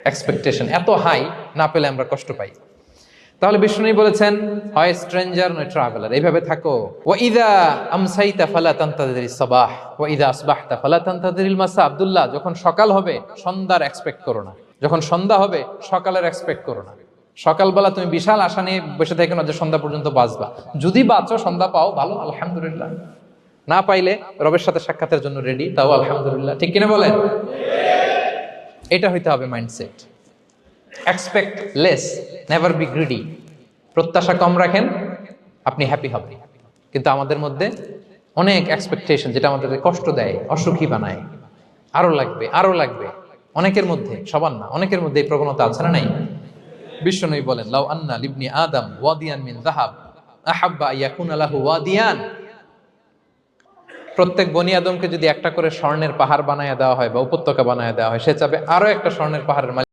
Expectation এত high, না পেলে আমরা কষ্ট পাই। তাহলে বিষ্ণু বলেছেন, হয় স্ট্রেঞ্জার নয় ট্রাভেলার, এইভাবে থাকো। ওয়াইদা আমসাইতা ফালা তানতাযিরিস সাবাহ ওয়াইদা আসবাহতা ফালা তানতাযিরিল মাসা। আব্দুল্লাহ, যখন সকাল হবে সন্ধ্যার এক্সপেক্ট করো না, যখন সন্ধ্যা হবে সকালের এক্সপেক্ট করো না। সকালবেলা তুমি বিশাল আশা নিয়ে বসে থেকো না যে সন্ধ্যা পর্যন্ত বাঁচবা। যদি বাঁচো, সন্ধ্যা পাও, ভালো, আলহামদুলিল্লাহ। না পাইলে রবের সাথে সাক্ষাতের জন্য রেডি, তাও আলহামদুলিল্লাহ। ঠিক কিনা বলেন? এটা হইতে হবে mindset. Expect less, never be greedy. প্রত্যাশা কম রাখেন, আপনি হ্যাপি হবেন। কিন্তু আমাদের মধ্যে অনেক এক্সপেকটেশন, যেটা আমাদের কষ্ট দেয়, অসুখী বানায়। আরো লাগবে, আরো লাগবে। অনেকের মধ্যে, সবার না, অনেকের মধ্যে এই প্রবণতা আছে না নাই? বিশ্বনবী বলেন, লাউ আন্না লিবনি আদম ওয়াদিয়ান মিন যাহাব আহাব্বা ইয়াকুনা লাহু ওয়াদিয়ান। প্রত্যেক বনি আদমকে যদি একটা করে স্বর্ণের পাহাড় বানায় দেওয়া হয় বা উপত্যকা বানায় দেওয়া হয়, সে চাবে আরো একটা স্বর্ণের পাহাড়ের